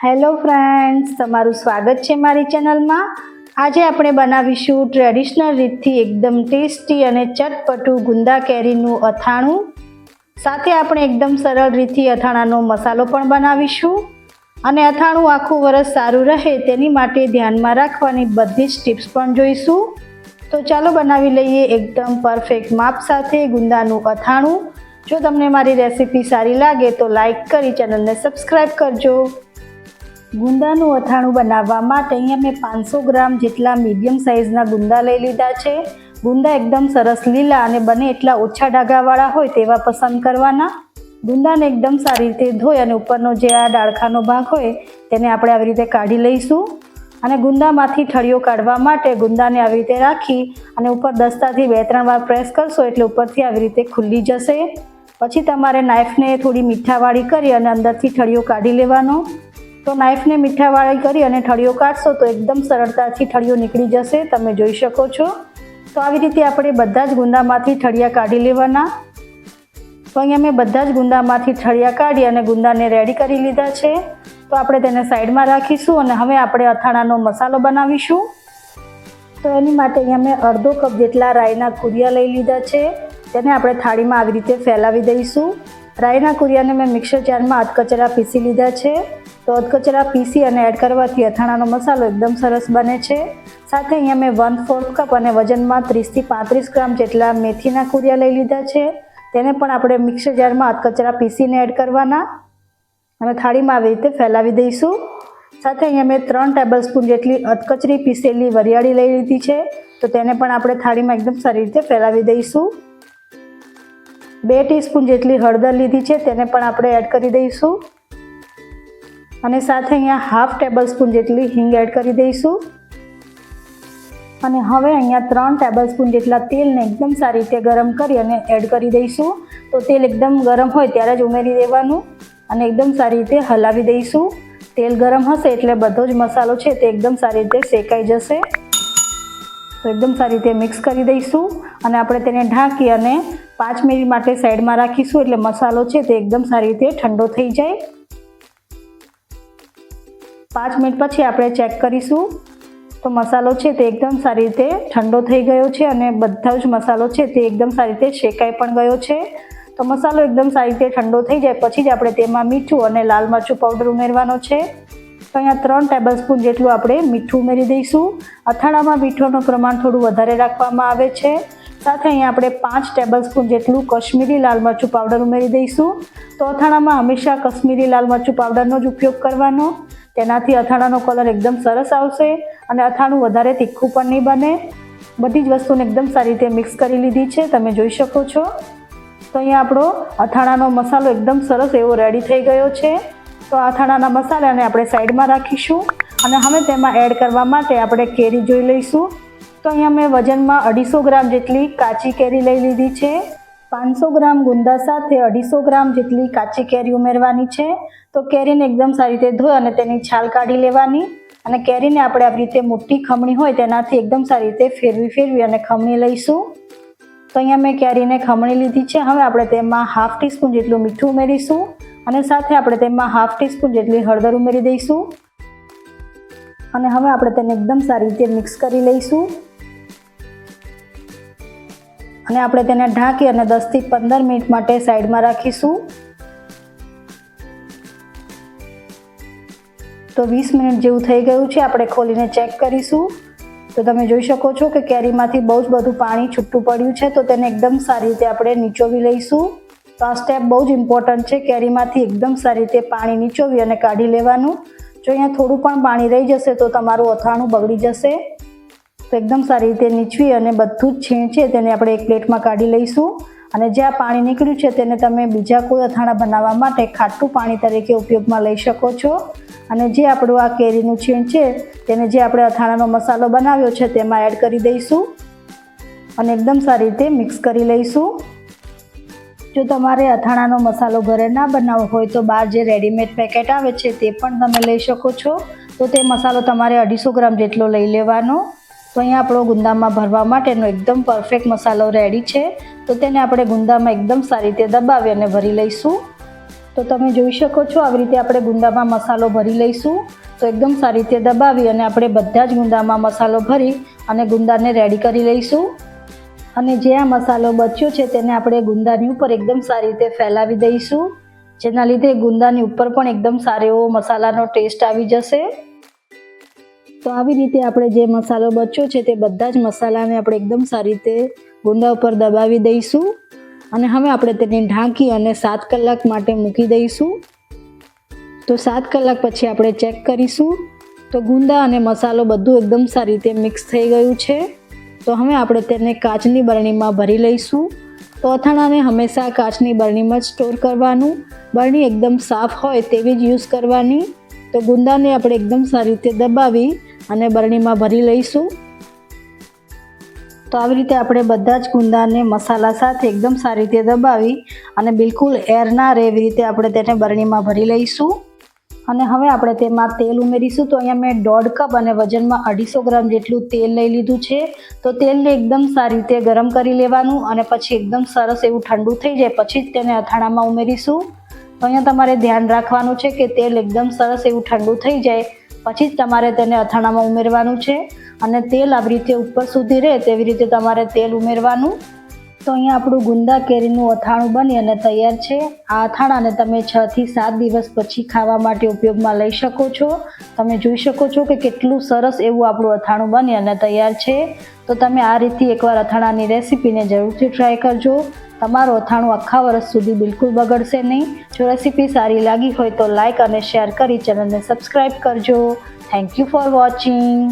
Hello friends, તમારું સ્વાગત છે મારી ચેનલમાં। આજે આપણે બનાવીશું ટ્રેડિશનલ રીતથી એકદમ ટેસ્ટી અને ચટપટું ગુંદા કેરીનું અથાણું। સાથે આપણે એકદમ સરળ રીતથી અથાણાનો મસાલો પણ બનાવીશું અને અથાણું આખું વરસ સારું રહે તેની માટે ધ્યાનમાં રાખવાની બધી જ ટિપ્સ પણ જોઈશું। તો ચાલો બનાવી લઈએ એકદમ પરફેક્ટ માપ સાથે ગુંદાનું અથાણું। જો તમને મારી રેસીપી સારી લાગે તો લાઈક કરી ચેનલને સબસ્ક્રાઈબ કરજો। ગુંદાનું અથાણું બનાવવા માટે અહીંયા મેં 500 ગ્રામ જેટલા મીડિયમ સાઇઝના ગુંદા લઈ લીધા છે। ગુંદા એકદમ સરસ લીલા અને બને એટલા ઓછા ડાઘાવાળા હોય તેવા પસંદ કરવાના। ગુંદાને એકદમ સારી રીતે ધોઈ અને ઉપરનો જે આ ડાળખાનો ભાગ હોય તેને આપણે આવી રીતે કાઢી લઈશું અને ગુંદામાંથી ઠળિયો કાઢવા માટે ગુંદાને આવી રીતે રાખી અને ઉપર દસ્તાથી 2-3 વાર પ્રેસ કરશો એટલે ઉપરથી આવી રીતે ખુલ્લી જશે। પછી તમારે નાઈફને થોડી મીઠાવાળી કરી અને અંદરથી ઠળિયો કાઢી લેવાનો। તો નાઈફને મીઠાવાળી કરી અને ઠળિયો કાઢશો તો એકદમ સરળતાથી ઠળિયો નીકળી જશે, તમે જોઈ શકો છો। તો આવી રીતે આપણે બધા જ ગુંદામાંથી ઠળિયા કાઢી લેવાના। તો અહીંયા મેં બધા જ ગુંદામાંથી ઠળિયા કાઢી અને ગુંદાને રેડી કરી લીધા છે। તો આપણે તેને સાઈડમાં રાખીશું અને હવે આપણે અથાણાનો મસાલો બનાવીશું। તો એની માટે અહીંયા મેં અડધો કપ જેટલા રાઈના કુરિયા લઈ લીધા છે, તેને આપણે થાળીમાં આવી રીતે ફેલાવી દઈશું। રાઈના કુરિયાને મેં મિક્સર જારમાં અધકચરા પીસી લીધા છે। તો અધકચરા પીસી અને એડ કરવાથી અથાણાનો મસાલો એકદમ સરસ બને છે। સાથે અહીંયા મેં 1/4 કપ અને વજનમાં 30 થી 35 ગ્રામ જેટલા મેથીના કુરિયા લઈ લીધા છે, તેને પણ આપણે મિક્સર જારમાં અધકચરા પીસીને એડ કરવાના અને થાળીમાં આવી રીતે ફેલાવી દઈશું। સાથે અહીંયા મેં 3 ટેબલસ્પૂન જેટલી અધકચરી પીસેલી વરિયાળી લઈ લીધી છે, તો તેને પણ આપણે થાળીમાં એકદમ સારી રીતે ફેલાવી દઈશું। 2 ટીસ્પૂન જેટલી હળદર લીધી છે, તેને પણ આપણે એડ કરી દઈશું અને સાથે અહીંયા 1/2 ટેબલસ્પૂન જેટલી હિંગ એડ કરી દઈશું અને હવે અહીંયા 3 ટેબલસ્પૂન જેટલા તેલને એકદમ સારી રીતે ગરમ કરી અને એડ કરી દઈશું। તો તેલ એકદમ ગરમ હોય ત્યારે જ ઉમેરી દેવાનું અને એકદમ સારી રીતે હલાવી દઈશું। તેલ ગરમ હશે એટલે બધો જ મસાલો છે તે એકદમ સારી રીતે શેકાઈ જશે। તો એકદમ સારી રીતે મિક્સ કરી દઈશું અને આપણે તેને ઢાંકી અને 5 મિનિટ માટે સાઈડમાં રાખીશું એટલે મસાલો છે તે એકદમ સારી રીતે ઠંડો થઈ જાય। 5 મિનિટ પછી આપણે ચેક કરીશું તો મસાલો છે તે એકદમ સારી રીતે ઠંડો થઈ ગયો છે અને બધા જ મસાલો છે તે એકદમ સારી રીતે શેકાઈ પણ ગયો છે। તો મસાલો એકદમ સારી રીતે ઠંડો થઈ જાય પછી જ આપણે તેમાં મીઠું અને લાલ મરચું પાવડર ઉમેરવાનો છે। તો અહીંયા 3 ટેબલસ્પૂન જેટલું આપણે મીઠું ઉમેરી દઈશું। અથાણામાં મીઠુંનું પ્રમાણ થોડું વધારે રાખવામાં આવે છે। સાથે અહીંયા આપણે 5 ટેબલસ્પૂન જેટલું કશ્મીરી લાલ મરચું પાવડર ઉમેરી દઈશું। તો અથાણામાં હંમેશા કશ્મીરી લાલ મરચું પાવડરનો જ ઉપયોગ કરવાનો, તેનાથી અથાણાનો કલર એકદમ સરસ આવશે અને અથાણું વધારે તીખું પણ નહીં બને। બધી જ વસ્તુને એકદમ સારી રીતે મિક્સ કરી લીધી છે, તમે જોઈ શકો છો। તો અહીંયા આપણો અથાણાનો મસાલો એકદમ સરસ એવો રેડી થઈ ગયો છે। તો અથાણાના મસાલાને આપણે સાઈડમાં રાખીશું અને હવે તેમાં એડ કરવા માટે આપણે કેરી જોઈ લઈશું। તો અહીંયા મેં વજનમાં 250 ગ્રામ જેટલી કાચી કેરી લઈ લીધી છે। 500 ગ્રામ ગુંદા સાથે 250 ગ્રામ જેટલી કાચી કેરી ઉમેરવાની છે। તો કેરીને એકદમ સારી રીતે ધોઈ અને તેની છાલ કાઢી લેવાની અને કેરીને આપણે આવી રીતે મોટી ખમણી હોય તેનાથી એકદમ સારી રીતે ફેરવી અને ખમણી લઈશું। તો અહીંયા મેં કેરીને ખમણી લીધી છે। હવે આપણે તેમાં 1/2 ટીસ્પૂન જેટલું મીઠું ઉમેરીશું અને સાથે આપણે તેમાં 1/2 ટીસ્પૂન જેટલી હળદર ઉમેરી દઈશું અને હવે આપણે તેને એકદમ સારી રીતે મિક્સ કરી લઈશું અને આપણે તેને ઢાંકી અને 10 થી 15 મિનિટ માટે સાઈડમાં રાખીશું। તો 20 મિનિટ જેવું થઈ ગયું છે, આપણે ખોલીને ચેક કરીશું। તો તમે જોઈ શકો છો કે કેરીમાંથી બહુ જ બધું પાણી છૂટું પડ્યું છે, તો તેને એકદમ સારી રીતે આપણે નીચોવી લઈશું। તો આ સ્ટેપ બહુ જ ઇમ્પોર્ટન્ટ છે, કેરીમાંથી એકદમ સારી રીતે પાણી નીચોવી અને કાઢી લેવાનું। જો અહીંયા થોડું પણ પાણી રહી જશે તો તમારું અથાણું બગડી જશે। તો એકદમ સારી રીતે નીચવી અને બધું જ છીણ છે તેને આપણે એક પ્લેટમાં કાઢી લઈશું અને જે આ પાણી નીકળ્યું છે તેને તમે બીજા કોઈ અથાણા બનાવવા માટે ખાટું પાણી તરીકે ઉપયોગમાં લઈ શકો છો અને જે આપણું આ કેરીનું છીણ છે તેને જે આપણે અથાણાનો મસાલો બનાવ્યો છે તેમાં એડ કરી દઈશું અને એકદમ સારી રીતે મિક્સ કરી લઈશું। જો તમારે અથાણાનો મસાલો ઘરે ના બનાવવો હોય તો બહાર જે રેડીમેડ પેકેટ આવે છે તે પણ તમે લઈ શકો છો। તો તે મસાલો તમારે 250 ગ્રામ જેટલો લઈ લેવાનો। તો અહીંયા આપણો ગુંદામાં ભરવા માટેનો એકદમ પરફેક્ટ મસાલો રેડી છે। તો તેને આપણે ગુંદામાં એકદમ સારી રીતે દબાવી અને ભરી લઈશું। તો તમે જોઈ શકો છો આવી રીતે આપણે ગુંદામાં મસાલો ભરી લઈશું. તો એકદમ સારી રીતે દબાવી અને આપણે બધા જ ગુંદામાં મસાલો ભરી અને ગુંદાને રેડી કરી લઈશું. અને જે આ મસાલો બચ્યો છે તેને આપણે ગુંદાની ઉપર એકદમ સારી રીતે ફેલાવી દઈશું, જેના લીધે ગુંદાની ઉપર પણ એકદમ સારો એવો મસાલાનો ટેસ્ટ આવી જશે. તો આવી રીતે આપણે જે મસાલો બચ્યો છે તે બધા જ મસાલાને આપણે એકદમ સારી રીતે ગુંદા ઉપર દબાવી દઈશું. અને હવે આપણે તેને ઢાંકી અને 7 કલાક માટે મૂકી દઈશું. તો 7 કલાક પછી આપણે ચેક કરીશું તો ગુંદા અને મસાલો બધું એકદમ સારી રીતે મિક્સ થઈ ગયું છે. તો હવે આપણે તેને કાચની બરણીમાં ભરી લઈશું. તો અથાણાને હંમેશા કાચની બરણીમાં જ સ્ટોર કરવાનું. બરણી એકદમ સાફ હોય તેવી જ યુઝ કરવાની. તો ગુંદાને આપણે એકદમ સારી રીતે દબાવી અને બરણીમાં ભરી લઈશું. તો આવી રીતે આપણે બધા જ ગુંદાને મસાલા સાથે એકદમ સારી રીતે દબાવી અને બિલકુલ એર ના રહે એવી રીતે આપણે તેને બરણીમાં ભરી લઈશું. અને હવે આપણે તેમાં તેલ ઉમેરીશું. તો અહીંયા મેં 1.5 કપ અને વજનમાં 250 ગ્રામ જેટલું તેલ લઈ લીધું છે. તો તેલને એકદમ સારી રીતે ગરમ કરી લેવાનું અને પછી એકદમ સરસ એવું ઠંડુ થઈ જાય પછી જ તેને અથાણામાં ઉમેરીશું. તો અહીંયા તમારે ધ્યાન રાખવાનું છે કે તેલ એકદમ સરસ એવું ઠંડુ થઈ જાય પછી જ તમારે તેને અથાણામાં ઉમેરવાનું છે. અને તેલ આવી રીતે ઉપર સુધી રહે તેવી રીતે તમારે તેલ ઉમેરવાનું. તો અહીંયા આપણું ગુંદા કેરીનું અથાણું બની અને તૈયાર છે. આ અથાણાને તમે 6 થી 7 દિવસ પછી ખાવા માટે ઉપયોગમાં લઈ શકો છો. તમે જોઈ શકો છો કે કેટલું સરસ એવું આપણું અથાણું બની અને તૈયાર છે. તો તમે આ રીતથી એકવાર અથાણાની રેસીપીને જરૂરથી ટ્રાય કરજો. તમારું અથાણું આખા વર્ષ સુધી બિલકુલ બગડશે નહીં. જો રેસીપી સારી લાગી હોય તો લાઈક અને શેર કરી ચેનલને સબસ્ક્રાઈબ કરજો. Thank you for watching.